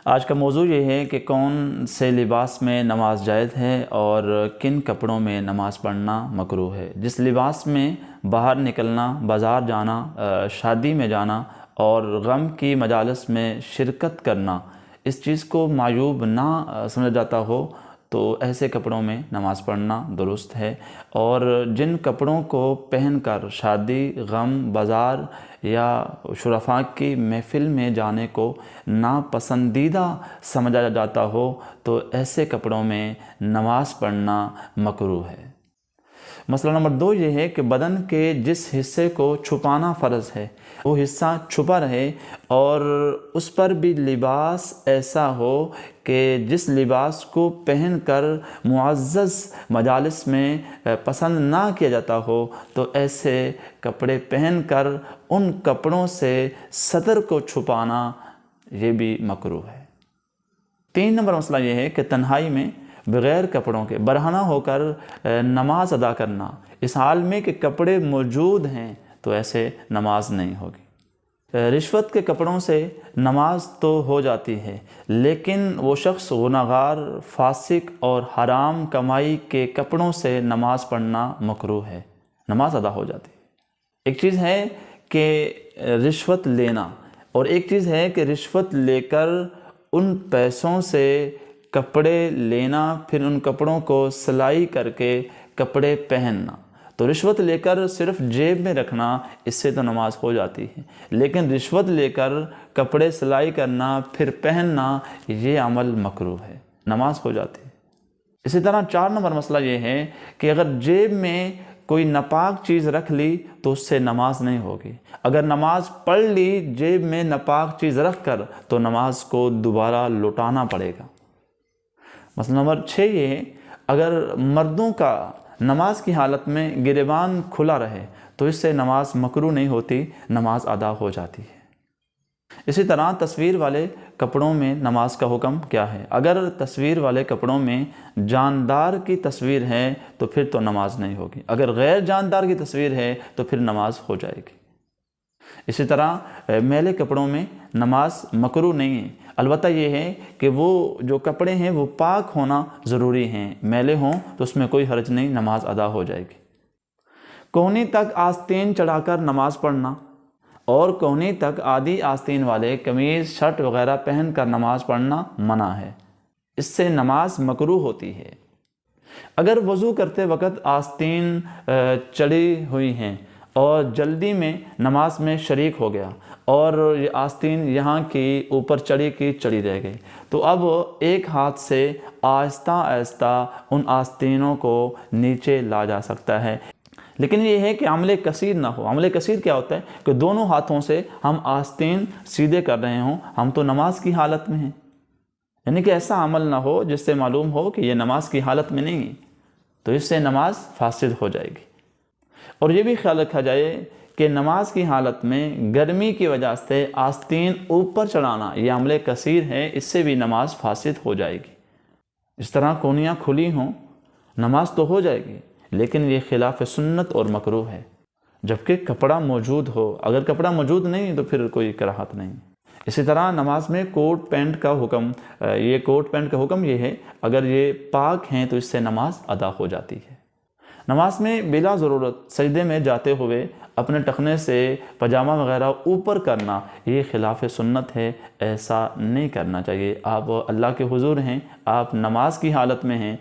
آج کا موضوع یہ ہے کہ کون سے لباس میں نماز جائز ہے اور کن کپڑوں میں نماز پڑھنا مکروہ ہے۔ جس لباس میں باہر نکلنا، بازار جانا، شادی میں جانا اور غم کی مجالس میں شرکت کرنا اس چیز کو معیوب نہ سمجھا جاتا ہو تو ایسے کپڑوں میں نماز پڑھنا درست ہے، اور جن کپڑوں کو پہن کر شادی، غم، بازار یا شرفاء کی محفل میں جانے کو ناپسندیدہ سمجھا جاتا ہو تو ایسے کپڑوں میں نماز پڑھنا مکروہ ہے۔ مسئلہ نمبر 2 یہ ہے کہ بدن کے جس حصے کو چھپانا فرض ہے وہ حصہ چھپا رہے، اور اس پر بھی لباس ایسا ہو کہ جس لباس کو پہن کر معزز مجالس میں پسند نہ کیا جاتا ہو تو ایسے کپڑے پہن کر ان کپڑوں سے صدر کو چھپانا یہ بھی مکروہ ہے۔ 3 نمبر مسئلہ یہ ہے کہ تنہائی میں بغیر کپڑوں کے برہنہ ہو کر نماز ادا کرنا، اس حال میں کہ کپڑے موجود ہیں تو ایسے نماز نہیں ہوگی۔ رشوت کے کپڑوں سے نماز تو ہو جاتی ہے، لیکن وہ شخص گنہگار، فاسق اور حرام کمائی کے کپڑوں سے نماز پڑھنا مکروہ ہے، نماز ادا ہو جاتی ہے۔ ایک چیز ہے کہ رشوت لینا، اور ایک چیز ہے کہ رشوت لے کر ان پیسوں سے کپڑے لینا، پھر ان کپڑوں کو سلائی کر کے کپڑے پہننا۔ تو رشوت لے کر صرف جیب میں رکھنا، اس سے تو نماز ہو جاتی ہے، لیکن رشوت لے کر کپڑے سلائی کرنا پھر پہننا یہ عمل مکروہ ہے، نماز ہو جاتی ہے۔ اسی طرح 4 نمبر مسئلہ یہ ہے کہ اگر جیب میں کوئی ناپاک چیز رکھ لی تو اس سے نماز نہیں ہوگی۔ اگر نماز پڑھ لی جیب میں ناپاک چیز رکھ کر تو نماز کو دوبارہ لوٹانا پڑے گا۔ مسئلہ نمبر 6 یہ ہے اگر مردوں کا نماز کی حالت میں گریبان کھلا رہے تو اس سے نماز مکروہ نہیں ہوتی، نماز ادا ہو جاتی ہے۔ اسی طرح تصویر والے کپڑوں میں نماز کا حکم کیا ہے؟ اگر تصویر والے کپڑوں میں جاندار کی تصویر ہے تو پھر تو نماز نہیں ہوگی، اگر غیر جاندار کی تصویر ہے تو پھر نماز ہو جائے گی۔ اسی طرح میلے کپڑوں میں نماز مکروہ نہیں ہے، البتہ یہ ہے کہ وہ جو کپڑے ہیں وہ پاک ہونا ضروری ہیں، میلے ہوں تو اس میں کوئی حرج نہیں، نماز ادا ہو جائے گی۔ کہنی تک آستین چڑھا کر نماز پڑھنا اور کہنی تک آدھی آستین والے قمیض، شرٹ وغیرہ پہن کر نماز پڑھنا منع ہے، اس سے نماز مکروہ ہوتی ہے۔ اگر وضو کرتے وقت آستین چڑھی ہوئی ہیں اور جلدی میں نماز میں شریک ہو گیا اور یہ آستین یہاں کی اوپر چڑھی رہ گئی تو اب ایک ہاتھ سے آہستہ آہستہ ان آستینوں کو نیچے لا جا سکتا ہے، لیکن یہ ہے کہ عمل کثیر نہ ہو۔ عمل کثیر کیا ہوتا ہے کہ دونوں ہاتھوں سے ہم آستین سیدھے کر رہے ہوں، ہم تو نماز کی حالت میں ہیں، یعنی کہ ایسا عمل نہ ہو جس سے معلوم ہو کہ یہ نماز کی حالت میں نہیں ہے، تو اس سے نماز فاسد ہو جائے گی۔ اور یہ بھی خیال رکھا جائے کہ نماز کی حالت میں گرمی کی وجہ سے آستین اوپر چڑھانا یہ عمل کثیر ہے، اس سے بھی نماز فاسد ہو جائے گی۔ اس طرح کونیاں کھلی ہوں نماز تو ہو جائے گی، لیکن یہ خلاف سنت اور مکروہ ہے، جبکہ کپڑا موجود ہو۔ اگر کپڑا موجود نہیں تو پھر کوئی کراہت نہیں۔ اسی طرح نماز میں کوٹ پینٹ کا حکم یہ ہے اگر یہ پاک ہیں تو اس سے نماز ادا ہو جاتی ہے۔ نماز میں بلا ضرورت سجدے میں جاتے ہوئے اپنے ٹخنے سے پاجامہ وغیرہ اوپر کرنا یہ خلاف سنت ہے، ایسا نہیں کرنا چاہیے۔ آپ اللہ کے حضور ہیں، آپ نماز کی حالت میں ہیں،